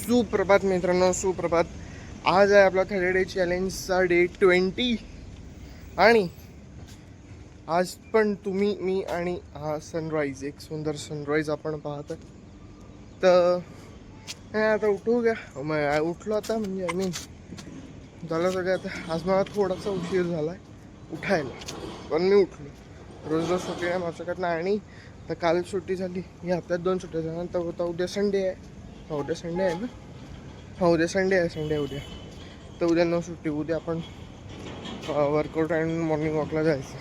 सुप्रभात मित्रांनो, सुप्रभात. आज आहे आपला 30 डे चॅलेंजचा डे 20 आणि आज पण तुम्ही, मी आणि हा सनराईज, एक सुंदर सनराईज आपण पाहत आहे. तर आता उठू घ्या, उठलो आता, म्हणजे आय मीन झालं सगळं. आता आज मला थोडासा उशीर झाला आहे उठायला, पण मी उठलो. रोज रोज सुट्टी नाही मारू शकत नाही. आणि तर काल सुट्टी झाली, या हप्त्यात 2 सुट्ट्या झाल्या. तर होता उद्या संडे आहे. उद्या संडे आहे ना? हो, उद्या संडे आहे. संडे उद्या. तर उद्या न सुट्टी. उद्या आपण वर्कआउट आणि मॉर्निंग वॉकला जायचं.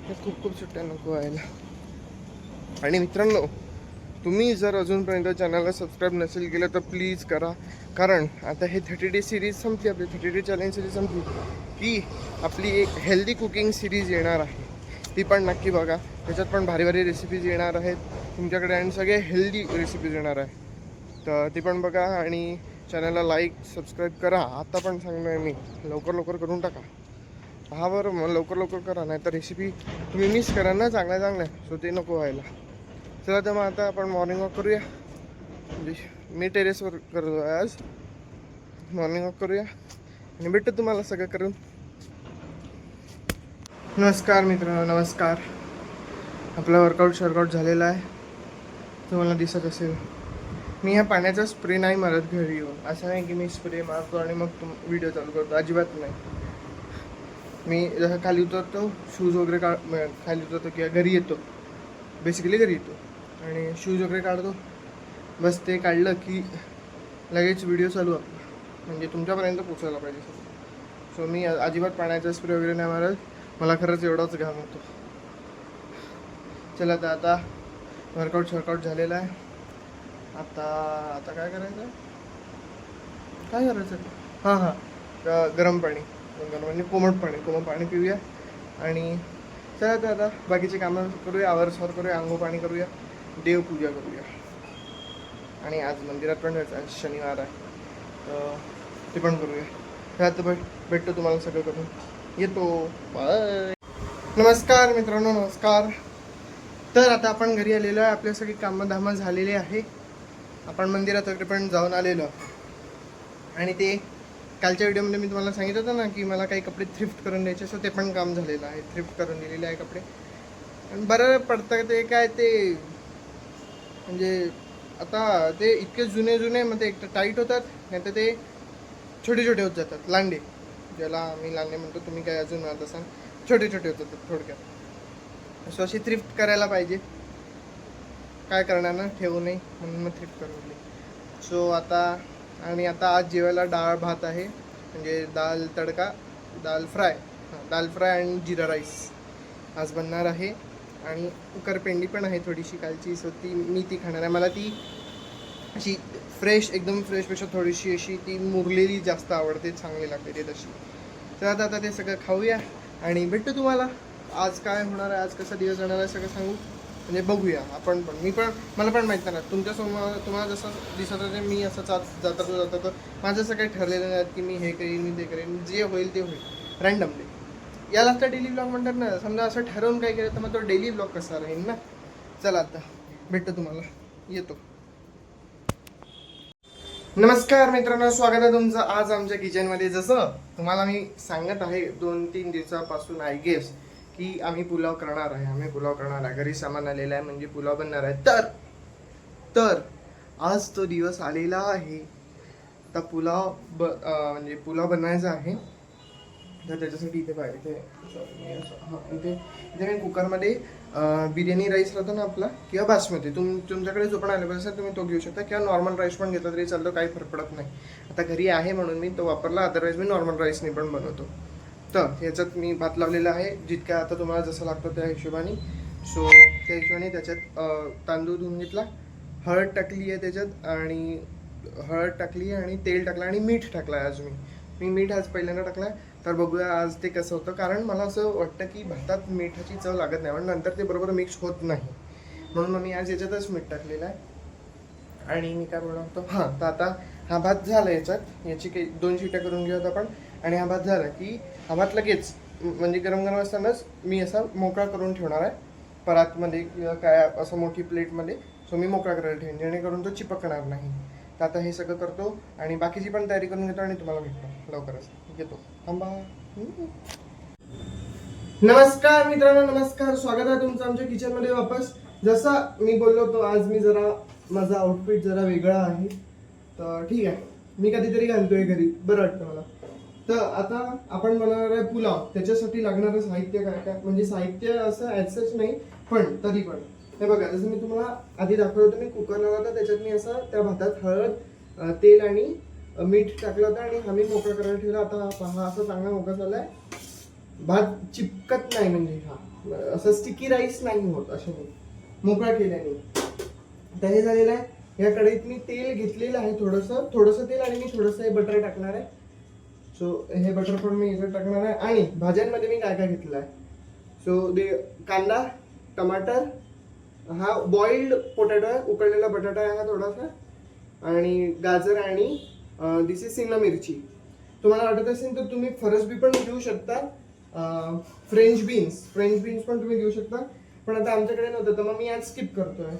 हे खूप सुट्ट्या नको व्हायला. आणि मित्रांनो, तुम्ही जर अजूनपर्यंत चॅनलला सबस्क्राईब नसेल केलं तर प्लीज करा. कारण आता हे 30 डे सिरीज संपली, आपली 30 डे चॅलेंज सिरीज संपली की आपली एक हेल्दी कुकिंग सिरीज येणार आहे. ती पण नक्की बघा. त्याच्यात पण भारी भारी रेसिपीज येणार आहेत तुमच्याकडे आणि सगळे हेल्दी रेसिपीज येणार आहे. तर ती पण बघा आणि चॅनलला लाईक सबस्क्राईब करा. आता पण सांगणार मी, लवकर करून टाका. हा बरं, मग लवकर करा, नाही तर रेसिपी तुम्ही मिस करा ना चांगल्या. सो ते नको व्हायला. चला तर मग आता आपण मॉर्निंग वॉक करूया. म्हणजे मी टेरेसवर करतो आज. मॉर्निंग वॉक करूया आणि भेटतो तुम्हाला सगळं करून. नमस्कार मित्रांनो, नमस्कार. आपला वर्कआउट झालेला आहे, तुम्हाला दिसत असेल. मी ह्या पाण्याचा स्प्रे नाही मारत घरी येऊन. असं नाही की मी स्प्रे मारतो आणि मग व्हिडिओ चालू करतो, अजिबात नाही. मी जसं खाली उतरतो, शूज वगैरे खाली उतरतो किंवा घरी येतो, बेसिकली घरी येतो आणि शूज वगैरे काढतो. बस ते काढलं की लगेच व्हिडिओ चालू आपला, म्हणजे तुमच्यापर्यंत पोचायला पाहिजे. सो मी अजिबात पाण्याचा स्प्रे वगैरे नाही मारत. मला खरंच एवढाच घाम होतो. चला तर आता वर्कआउट झालेला आहे. आता काय करायचं गरम पाणी म्हणजे कोमट पाणी पिऊया. आणि चला तर आता बाकीचे कामं करूया, आवरसवर करूया, आंघोळ पाणी करूया, देवपूजा करूया. आणि आज मंदिरात पण जायचं, आज शनिवार आहे, तर ते पण करूया. आता भेटतो तुम्हाला सगळं करून. येतो, बाय. नमस्कार मित्रांनो, नमस्कार. तर आता आपण घरी आलेलो आहे. आपल्या सगळी कामं झालेली आहे. आपण मंदिरात वगैरे पण जाऊन आलेलो. आणि ते कालच्या व्हिडिओमध्ये मी तुम्हाला सांगितलं होतं ना की मला काही कपडे थ्रिफ्ट करून द्यायचे, सो ते पण काम झालेलं आहे. थ्रिफ्ट करून दिलेले आहे कपडे. आणि बरं पडतं ते काय ते, म्हणजे आता ते इतके जुने मग ते एक तर टाईट होतात, नाही तर ते छोटे होत जातात. लांडे, ज्याला आम्ही लांडे म्हणतो, तुम्ही काय अजून म्हणत असाल. छोटे होतात थोडक्यात. सो अशी थ्रिफ्ट करायला पाहिजे. काय करणार ना, ठेवू नये म्हणून मग थ्रिफ्ट करून दिली. सो आता आज जेवायला डाळ भात आहे, म्हणजे दाल तडका, दाल फ्राय आणि जिरा राईस आज बनणार आहे. आणि उकरपेंडी पण आहे थोडीशी कालची, सो मी ती खाणार आहे. मला ती अशी एकदम फ्रेशपेक्षा थोडीशी अशी ती मुरलेली जास्त आवडते, चांगली लागते ते तशी. तर आता ते सगळं खाऊया आणि भेटतो तुम्हाला. आज काय होणार आहे, आज कसा दिवस जाणार आहे सगळं सांगू, म्हणजे बघूया. मला पण माहीत नाही. तुमच्यासमोर तुम्हाला जसं दिसत होते मी असं जातो माझं असं काही ठरलेलं नाही की मी हे करीन, मी ते करेन. जे होईल ते होईल, रँडमली. यालाच तर डेली ब्लॉग म्हणतात ना. समजा असं ठरवून काय केलं तर मग तो डेली ब्लॉग कसा राहील ना. चला आता भेटतो तुम्हाला, येतो. नमस्कार मित्रांनो, स्वागत आहे तुमचं आज आमच्या किचनमध्ये. जसं तुम्हाला मी सांगत आहे 2-3 दिवसापासून, आय गेस, की आम्ही पुलाव करणार आहे. घरी सामान आलेलं आहे, म्हणजे पुलाव बनणार आहे. तर आज तो दिवस आलेला आहे. आता म्हणजे पुलाव बनवायचा आहे. तर त्याच्यासाठी इथे मी कुकरमध्ये बिर्याणी राईस राहतो ना आपला, किंवा बासमती, तुमच्याकडे जो पण अवेलेबल असेल तुम्ही तो घेऊ शकता, किंवा नॉर्मल राईस पण घेतला तरी चालतो, काही फरक पडत नाही. आता घरी आहे म्हणून मी तो वापरला, अदरवाईज मी नॉर्मल राईसने पण बनवतो. तर ह्याच्यात मी भात लावलेला आहे, जितका आता तुम्हाला जसं लागतं त्या हिशोबाने. सो त्या हिशोबाने त्याच्यात तांदूळ धुवून घेतला, हळद टाकली आहे त्याच्यात, आणि तेल टाकलं आणि मीठ टाकलं आहे. आज मी मीठ आज पहिल्यांदा टाकलं आहे. तर बघूया आज ते कसं होतं. कारण मला असं वाटतं की भातात मिठाची चव लागत नाही, पण नंतर ते बरोबर मिक्स होत नाही, म्हणून मी आज याच्यातच मीठ टाकलेलं आहे. आणि मी काय बनवतो, तर आता हा भात झाला. याची काही 2 शिट्या करून घेऊयात आपण. आणि हा भात झाला की हा भात लगेच, म्हणजे गरम असतानाच मी असा मोकळा करून ठेवणार आहे परातमध्ये, किंवा काय असं मोठी प्लेटमध्ये. सो मी मोकळा करायला ठेवेन, जेणेकरून तो चिपकणार नाही. तर आता हे सगळं करतो आणि बाकीची पण तयारी करून घेतो आणि तुम्हाला भेटतो लवकरच. येतो, थांबा. नमस्कार मित्रांनो, नमस्कार. स्वागत आहे तुमचं आमच्या किचनमध्ये वापस. जसं मी बोललो होतो, आज मी जरा माझा आउटफिट जरा वेगळा आहे, तर ठीक आहे, मी कधीतरी घालतोय घरी, बरं वाटतं मला. तर आता आपण बनवणार आहे पुलाव. त्याच्यासाठी लागणारं साहित्य काय काय, म्हणजे साहित्य असं ॲज नाही, पण तरी पण हे बघा. जसं मी तुम्हाला आधी दाखवलं होतं, मी कुकर लावला होता, त्याच्यात मी असं त्या भातात हळद, तेल आणि मीठ टाकलं होतं आणि हा मी मोकळा करायला ठेवला. आता पहा, असा चांगला मोकळा झालाय. भात चिपकत नाही, म्हणजे हा असं स्टिकी राईस नाही होत असे मी मोकळा केल्याने. तर हे झालेलं आहे. या कढईत मी तेल घेतलेलं आहे, थोडंसं तेल, आणि मी थोडंसं हे बटर टाकणार आहे. सो हे बटर पण मी इथे टाकणार आहे. आणि भाज्यांमध्ये मी काय काय घेतलं आहे, सो ते कांदा, टमाटर, हा बॉइल्ड पोटॅटो आहे, उकडलेला बटाटा आहे हा थोडासा, आणि गाजर, आणि दिस इज शिमला मिरची. तुम्हाला वाटत असेल तर तुम्ही फरसबी पण घेऊ शकता, फ्रेंच बीन्स पण तुम्ही घेऊ शकता, पण आता आमच्याकडे नव्हतं तर मग मी आज स्किप करतोय.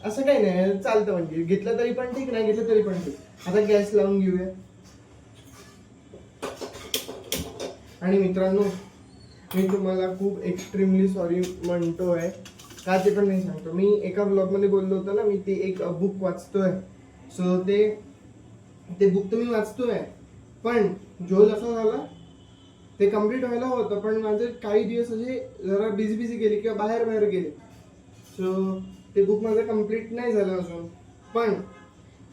असं काही नाही, चालतं, म्हणजे घेतलं तरी पण ठीक, नाही घेतलं तरी पण ठीक. आता गॅस लावून घेऊया. आणि मित्रांनो, मी तुम्हाला खूप एक्स्ट्रीमली सॉरी म्हणतोय, का ते पण नाही सांगतो. मी एका ब्लॉगमध्ये बोललो होतो ना, मी ते एक बुक वाचतोय. सो ते बुक तर मी वाचतोय, पण झोल असा झाला, ते कम्प्लीट व्हायला होतं, पण माझे काही दिवस असे जरा बिझी गेले किंवा बाहेर गेले. सो ते बुक माझं कम्प्लीट नाही झालं अजून, पण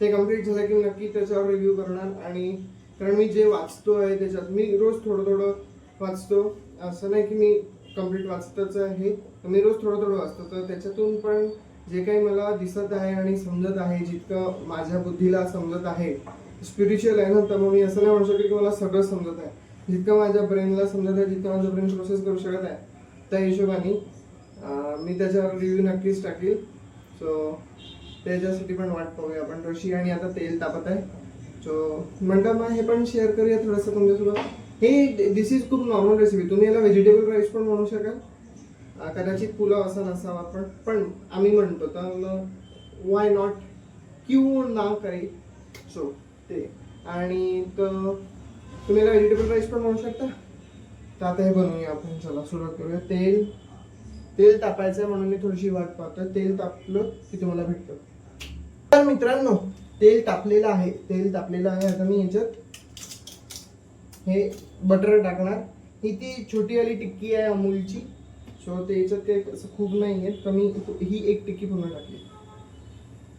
ते कम्प्लीट झालं की नक्की त्याच्यावर रिव्ह्यू करणार. आणि कारण मी जे वाचतोय त्याच्यात मी रोज थोडं वाचतो, असं नाही की मी कम्प्लीट वाचतच आहे, मी रोज थोडं वाचतो. तर त्याच्यातून पण जे काही मला दिसत आहे आणि समजत आहे, जितकं माझ्या बुद्धीला समजत आहे, स्पिरिच्युअल आहे ना, तर मग मी असं नाही म्हणू शकत की मला सगळं समजत आहे. जितकं माझ्या ब्रेनला समजत आहे, जितकं माझं ब्रेन प्रोसेस करू शकत आहे, त्या हिशोबाने मी त्याच्यावर रिव्ह्यू नक्कीच टाकेल. सो त्याच्यासाठी पण वाट पाहूया आपण कशी. आणि आता तेल तापत आहे, सो म्हटलं मग हे पण शेअर करूया थोडंसं तुमच्यासोबत. हे दिस इज खूप नॉर्मल रेसिपी, तुम्ही याला व्हेजिटेबल राईस पण म्हणू शकाल, कदाचित पुलाव असा नसावा, पण आम्ही म्हणतो, तर वाय नॉट, क्यू ना करे. सो ते, आणि तुम्ही याला व्हेजिटेबल राईस पण म्हणू शकता. तर आता हे बनवूया आपण, चला सुरुवात करूया. तेल तापायचं आहे म्हणून मी थोडीशी वाट पाहतोय. तेल तापलं की तुम्हाला भेटतं. तर मित्रांनो, तेल तापलेलं आहे. आता मी याच्यात हे बटर टाकणार. ही ती छोटी वाली टिक्की आहे अमूलची, सो ते याच्यात काही असं खूप नाही आहे, तर मी ही एक टिक्की पूर्ण टाकली.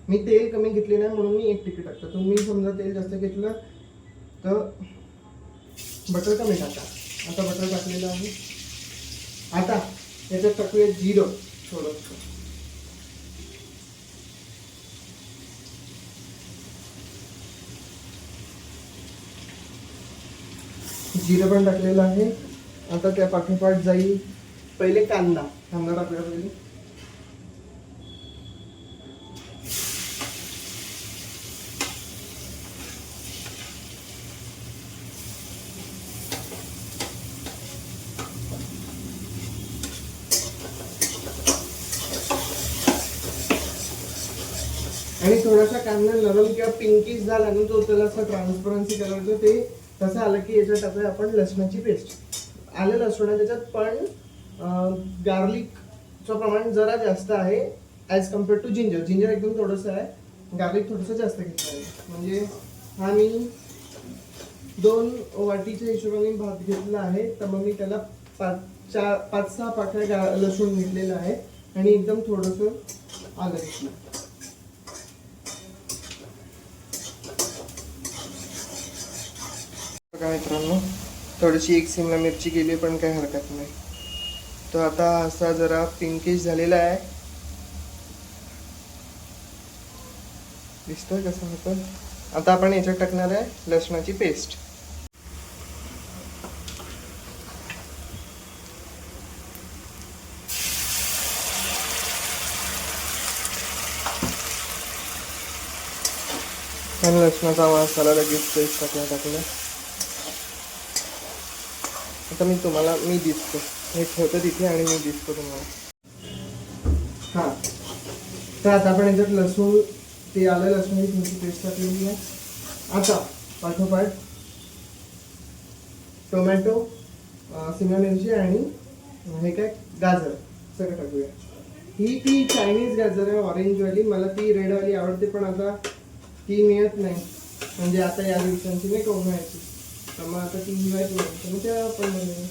मी तेल कमी घेतले नाही म्हणून मी एक टिक्की टाकतो. तुम्ही समजा तेल जास्त घेतलं तर बटर कमी टाका. आता बटर टाकलेलं आहे. आता याच्यात टाकूया जिरं थोडंसं. जिरं पण टाकलेलं आहे. आता त्या पाठोपाठ जाईल पहिले कांदा टाकूया पहिले. आणि थोडासा कांदा नरम किंवा पिंकिश झाला ना, तो त्याला असं ट्रान्सपरन्सी कलरचं, ते तसं आलं की याच्यात टाकूया आपण लसणाची पेस्ट. आलं लसूण आहे त्याच्यात, पण गार्लिकचं प्रमाण जरा जास्त आहे ॲज कम्पेअर टू जिंजर एकदम थोडंसं आहे, गार्लिक थोडंसं जास्त घेतलं आहे. म्हणजे हा मी 2 वाटीच्या हिशोबाने भात घेतला आहे, तर मग मी त्याला 5-6 पाकळ्या लसूण घेतलेलं आहे आणि एकदम थोडंसं आलं घेतलं. बघा मित्रांनो, थोडीशी एक शिमला मिरची गेली, पण काही हरकत नाही. तो आता असा जरा पिंकिश झालेला आहे, दिसतोय कसं होतं. आता आपण याच्यात टाकणार आहे लसणाची पेस्ट. आणि लसणाचा मसाला लगेच पेस्ट टाकलं. आता मी दिसतो, हे ठेवतो तिथे आणि मी दिसतो तुम्हाला. हां, तर आता आपण याच्यात लसूण ते आलं लसणाची थोडी पेस्ट टाकलेली आहे. आता पाठोपाठ टोमॅटो, शिमला मिरची आणि हे काय गाजर सगळं टाकूया. ही ती चायनीज गाजर आहे ऑरेंजवाली, मला ती रेडवाली आवडते पण आता ती मिळत नाही, म्हणजे आता या दिवसांची नाही उन्हाळ्याची, तर मग आता ती मिळत नाही, तर मग तेव्हा आपण बनवूया.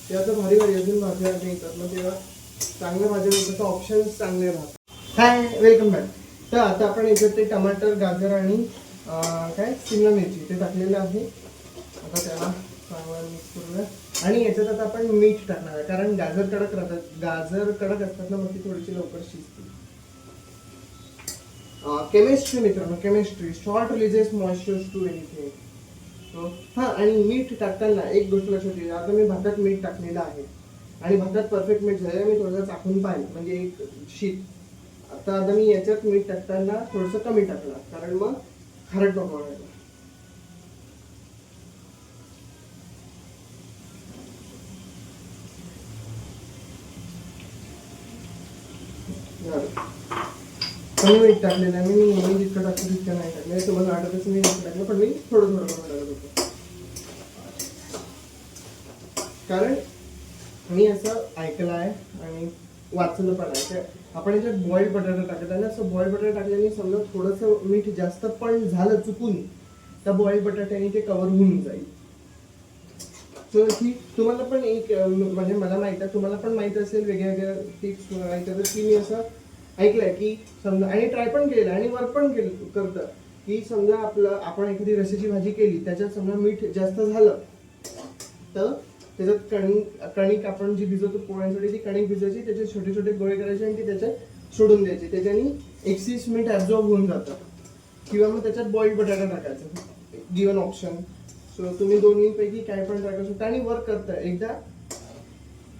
तेव्हा तर भारी भारी अजून भाज्या येतात, मग तेव्हा चांगल्या भाज्या मिळतात, ऑप्शन्स चांगले राहतात. हाय, वेलकम बॅक. तर आता आपण याच्यात ते टमाटर, गाजर आणि काय शिमला मिरची ते टाकलेलं आहे. आता त्याला चांगला मिक्स करूया आणि याच्यात आता आपण मीठ टाकणार आहे, कारण गाजर कडक राहतात, गाजर कडक असतात ना, मग ती थोडीशी लवकर शिजते. केमिस्ट्री मित्रांनो, chemistry salt releases moisture to anything. हां, आणि मीठ टाकताना एक गोष्ट लक्षात ठेवा. आता मी भातात मीठ टाकलेलं आहे आणि भातात परफेक्ट मीठ झालं, मी थोडंसं चाखून पाहिलं म्हणजे एक शीत. आता मी याच्यात मीठ टाकताना थोडंसं कमी टाकलं, कारण मग खारट नको व्हायला. कमी मीठ टाकलेलं आहे मी जितकं टाकतो तितकं नाही टाकलं, तुम्हाला वाटतच मी मीठ टाकलं, पण मी थोडं थोडं करून टाकत होतो, कारण मी असं ऐकलं आहे आणि वाचलं पण आहे. आपण याच्यात बॉइल्ड बटाटा टाकत आहे ना, असं बॉइल्ड बटाटा टाकल्याने समजा थोडंसं मीठ जास्त पण झालं चुकून, तर बॉइल्ड बटाट्याने ते कव्हर होऊन जाईल. तर ही तुम्हाला पण एक म्हणजे मला माहित आहे, तुम्हाला पण माहित असेल वेगळ्या वेगळ्या टिप्स माहिती आहे, की मी असं ऐकलंय की समजा, आणि ट्राय पण केलं आणि वर्क पण करतं, की समजा आपण एखादी रस्स्याची भाजी केली, त्याच्यात समजा मीठ जास्त झालं तर त्याच्यात कणिक आपण जी भिजवतो पोळ्यांसाठी, ती कणिक भिजायची, त्याचे छोटे छोटे गोळे करायचे आणि ते त्याच्यात सोडून द्यायचे, त्याच्याने एक्सिस मीठ ॲब्झॉर्ब होऊन जातं. किंवा मग त्याच्यात बॉइल्ड बटाटा टाकायचा, गिवन ऑप्शन. सो तुम्ही दोन्हीपैकी काय पण टाकू शकता आणि वर्क करतं.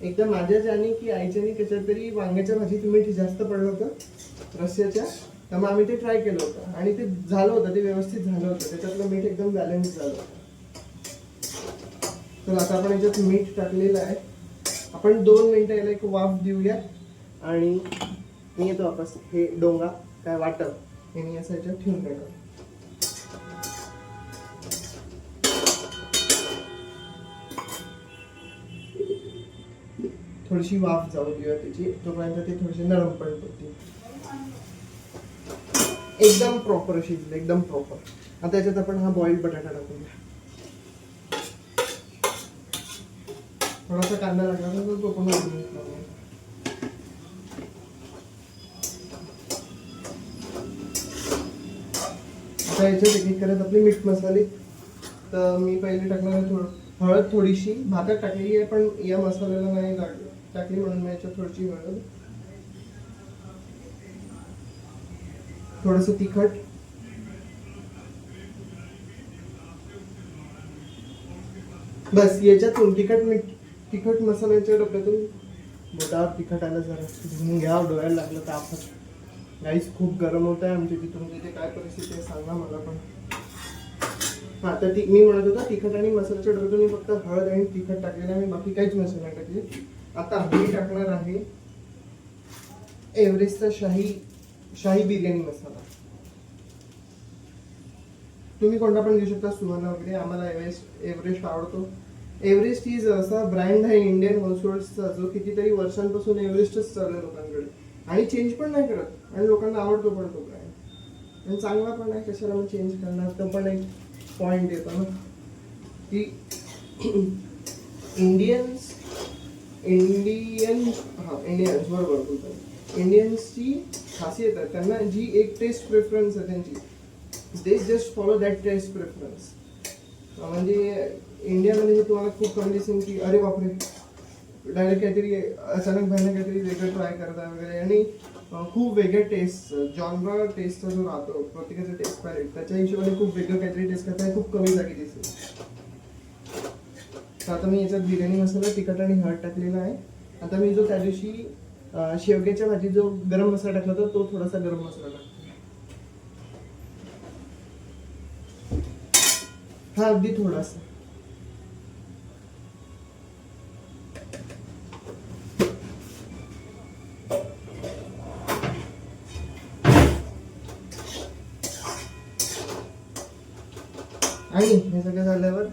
एकदा माझ्या ज्याने की आईच्यानी त्याच्यात तरी वांग्याच्या भाजीत मीठ जास्त पडलं होतं रस्स्याच्या, तर मग आम्ही ते ट्राय केलं होतं आणि ते झालं होतं, ते व्यवस्थित झालं होतं, त्याच्यातलं मीठ एकदम बॅलन्स झालं होतं. तर आता आपण याच्यात मीठ टाकलेलं आहे. आपण 2 मिनिटं याला एक वाफ देऊया आणि मी येतो वापस. हे डोंगा काय वाटप हे मी असं याच्यात ठेवून टाकतो. थोडीशी वाफ जाऊ देऊया त्याची, तोपर्यंत ते थोडेसे नरम पण पडतील. एकदम प्रॉपर शिजलं, एकदम प्रॉपर. आता याच्यात आपण हा बॉइल्ड बटाटा टाकूया. थोडासा कांदा लागला तर तो पण वाढून घेतला. आता याच्यात एक करत आपले मीठ मसाले, तर मी पहिले टाकणार आहे हळद थोडीशी, भातात टाकलेली आहे पण या मसाल्याला नाही टाकली म्हणून मी याच्यात थोडीशी हळद, थोडंसं तिखट, बस. याच्यातून तिखट मसाल्याच्या डब्यातून बोटावर तिखट आलं, जरा धुवून घ्या, डोळ्याला लागलं तर आपण. गाईस खूप गरम होत आहे आमच्या तिथून, तिथे काय परिस्थिती आहे सांगा मला पण. हां, तर मी म्हणत होता तिखट आणि मसाल्याच्या डब्यातून मी फक्त हळद आणि तिखट टाकलेलं आहे, मी बाकी काहीच मसाला नाही टाकले. आता मी टाकणार आहे एव्हरेस्टचा शाही बिर्याणी मसाला. तुम्ही कोणता पण घेऊ शकता, सुहाना वगैरे. आम्हाला एव्हरेस्ट आवडतो. एव्हरेस्ट इज असा ब्रँड आहे इंडियन हाऊसहोल्ड्सचा, जो कितीतरी वर्षांपासून एव्हरेस्टच चालू आहे लोकांकडे आणि चेंज पण नाही करत आणि लोकांना आवडतो पण तो ब्रँड आणि चांगला पण आहे. कशाला मग चेंज करणार, तो पण एक पॉईंट येतो ना की इंडियन्स बरोबर बोलतात. इंडियन्सची खासियत आहे, त्यांना जी एक टेस्ट प्रेफरन्स आहे त्यांची, they just follow that taste preference. म्हणजे इंडियामध्ये तुम्हाला खूप कमी दिसेल की अरे बापरे, डायरेक्ट काहीतरी अचानक बाहेर काहीतरी वेगळं ट्राय करता वगैरे, आणि खूप वेगळ्या टेस्ट जॉनरा टेस्टचा जो राहतो प्रत्येकाचा टेस्ट पॅलेट, त्याच्या हिशोबाने खूप वेगळं काहीतरी टेस्ट करताय, खूप कमी जागी दिसेल. तर आता मी याच्यात बिर्याणी मसाला, तिखट आणि हळद टाकलेला आहे. आता मी जो त्या दिवशी शेवग्याच्या भाजीत जो गरम मसाला टाकला होता, तो थोडासा गरम मसाला टाकतो. हा, अगदी थोडासा. आणि हे सगळं झाल्यावर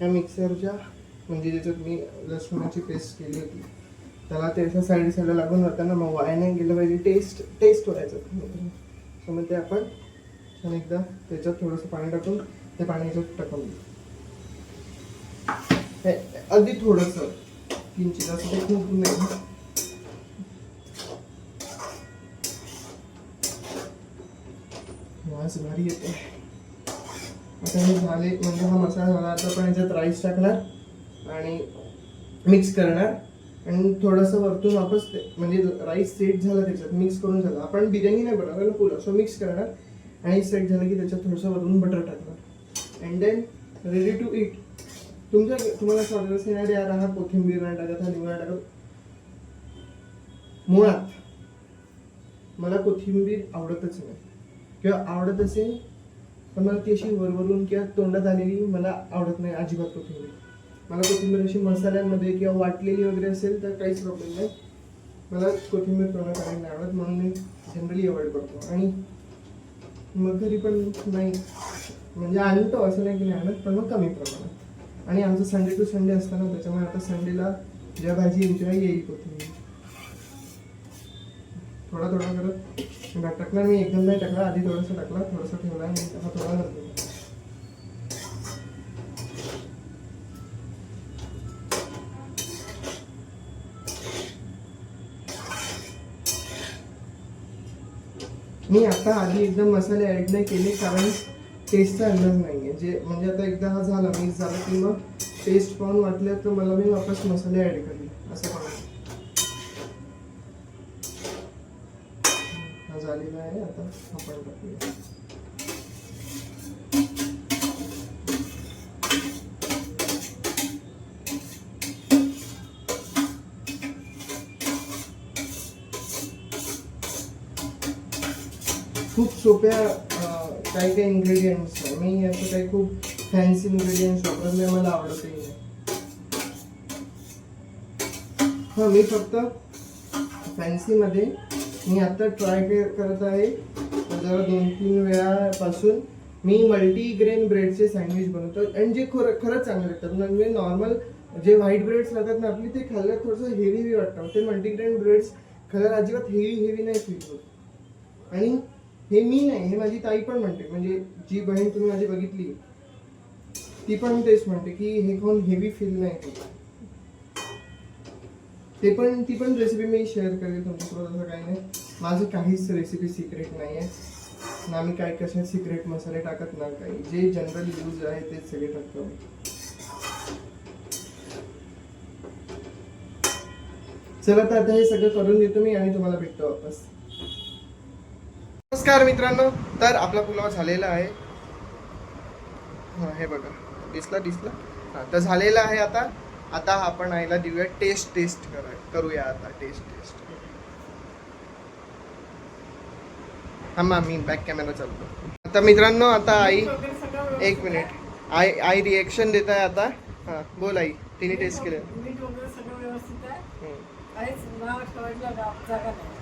या मिक्सरच्या म्हणजे ज्याच्यात मी लसूणाची पेस्ट केली होती त्याला त्याच्या साईडला लागून जाताना मग वाया नाही गेलं पाहिजे, टेस्ट व्हायचं. सो मग ते आपण छान एकदा त्याच्यात थोडंसं पाणी टाकून ते पाणी याच्यात टाकून देऊ. अगदी थोडंसं किंचित, असं ते खूप नाही. वास भारी येते. आता हे झाले म्हणजे हा मसाला झाला. आता आपण याच्यात राईस टाकणार आणि मिक्स करणार आणि थोडंसं वरतून वापस म्हणजे राईस सेट झाला त्याच्यात मिक्स करून झालं. आपण बिर्याणी नाही बनवणार ना पुलाव, सो मिक्स करणार आणि सेट झालं की त्याच्यात थोडंसं वरून बटर टाकणार and then ready to eat. तुम्हाला असं वाटत असेल यार हा कोथिंबीर नाही टाकत, हा लिंबू नाही टाकत. मुळात मला कोथिंबीर आवडतच नाही, किंवा आवडत असेल तर मला ती अशी वरवरून किंवा तोंडात आलेली मला आवडत नाही अजिबात कोथिंबीर. मला कोथिंबीर अशी मसाल्यांमध्ये किंवा वाटलेली वगैरे असेल तर काहीच प्रॉब्लेम नाही. मला कोथिंबीर तोंडात आलेली नाही आवडत, म्हणून मी जनरली अवॉइड करतो. आणि मग घरी पण नाही म्हणजे आणतो असं नाही की नाही आणत, पण मग कमी प्रमाणात. आणि आमचं संडे टू संडे असतं ना, त्याच्यामुळे आता संडेला ज्या भाजी एन्जॉय येईल कोथिंबीर थोडा थोडा करत टाकणार. मी एकदम नाही टाकला, आधी थोडंसं टाकला, थोडंसं ठेवला आणि हा थोडा घालतो. मी आता आधी एकदम मसाले ऍड नाही केले कारण टेस्टचा अंदाज नाहीये. जे म्हणजे आता एकदा हा झाला मिक्स झाला की मग टेस्ट पाहून वाटलं तर मला मी वापस मसाले ऍड करेल असं पण. हा झालेला आहे. आता आपण टाकूया. खूप सोप्या काही काही इन्ग्रेडियंट्स. मी असं काही खूप फॅन्सी इन्ग्रेडियंट्स वापरत नाही, मला आवडतही नाही. हा मी फक्त फॅन्सीमध्ये मी आता ट्राय करत आहे जरा 2-3 वेळापासून. मी मल्टीग्रेन ब्रेडचे सँडविच बनवतो आणि जे खरंच चांगले लागतात. म्हणजे नॉर्मल जे व्हाईट ब्रेड्स लागतात ना आपली, ते खाल्ल्यात थोडंसं हेवी वाटतं. ते मल्टीग्रेन ब्रेड्स खाल्ल्यावर अजिबात हेवी नाही फील होत. आणि हे मी नाही, हे माझी ताई पण म्हणते, म्हणजे जी बहीण तुम्ही माझी बघितली ती पण तेच म्हणते की हे खाऊन हेवी फील नाही होत. ती पण रेसिपी मी शेअर करेल तुमच्यासोबत. असं काही नाही, माझं काहीच रेसिपी सिक्रेट नाही आहे ना. मी काय कशात सिक्रेट मसाले टाकत ना, काही जे जनरल यूज आहे तेच सगळे टाकतो. चला तर आता हे सगळं करून देतो मी आणि तुम्हाला भेटतो वापस. नमस्कार मित्रांनो, तर आपला पुलाव झालेला आहे. हे बघा, दिसला हा तर झालेला आहे. आता आपण आईला देऊया टेस्ट करूया आता टेस्ट. हा मी बॅक कॅमेरा चालतो. आता मित्रांनो, आता आई एक मिनिट, आई रिएक्शन देत आहे आता. हा बोल आई, तिने टेस्ट केलं.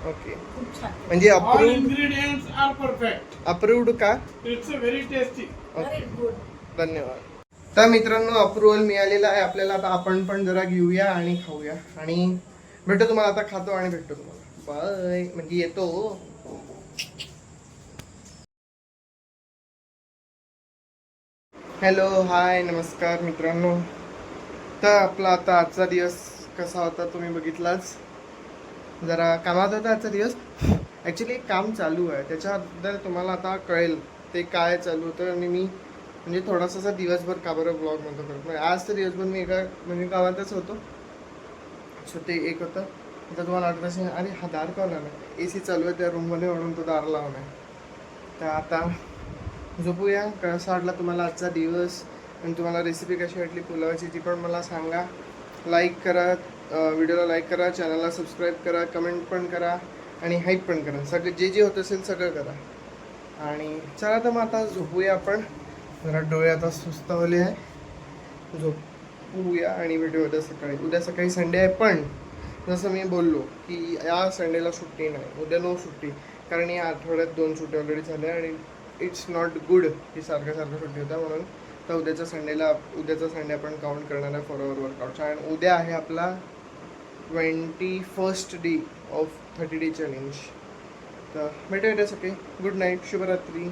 ओके, म्हणजे अप्रूव्ड का? It's very tasty. धन्यवाद. तर मित्रांनो, अप्रुव्हल मिळालेला आहे आपल्याला. आता आपण पण जरा घेऊया आणि खाऊया आणि भेटतो तुम्हाला. आता खातो आणि भेटतो तुम्हाला. बाय, म्हणजे येतो. हॅलो, हाय, नमस्कार मित्रांनो. तर आपला आता आजचा दिवस कसा होता तुम्ही बघितलाच. जरा कामात होता आजचा दिवस. ॲक्च्युली काम चालू आहे, त्याच्याबद्दल तुम्हाला आता कळेल ते काय चालू होतं. आणि मी म्हणजे थोडासा दिवसभर का बरं ब्लॉग नव्हतं करत. आज तर दिवसभर मी एका म्हणजे गावातच होतो. सो ते एक होतं. आता तुम्हाला वाटत असेल अरे हा दार का लावला, AC चालू आहे त्या रूममध्ये म्हणून तो दार लावून आहे. तर आता झोपूया. कसा वाटला तुम्हाला आजचा दिवस आणि तुम्हाला रेसिपी कशी वाटली पुलावाची ती पण मला सांगा. लाईक करा, व्हिडिओला लाईक करा, चॅनलला सबस्क्राईब करा, कमेंट पण करा आणि हाईप पण करा. सगळं जे होत असेल सगळं करा. आणि चला तर मग आता झोपूया आपण. जरा डोळे आता सुस्तावले आहे. झोपूया आणि भेटूया उद्या सकाळी संडे आहे. पण जसं मी बोललो की या संडेला सुट्टी नाही, उद्या नो सुट्टी. कारण या आठवड्यात 2 सुट्टी ऑलरेडी झाल्या आणि इट्स नॉट गुड की सारखं सारखं सुट्टी होतं, म्हणून तर उद्याचा संडे आपण काउंट करणार आहे फॉर अवर वर्कआउटचा. आणि उद्या आहे आपला 21st day of 30 day challenge. तर भेटूया सगळे. गुड नाईट, शुभरात्री.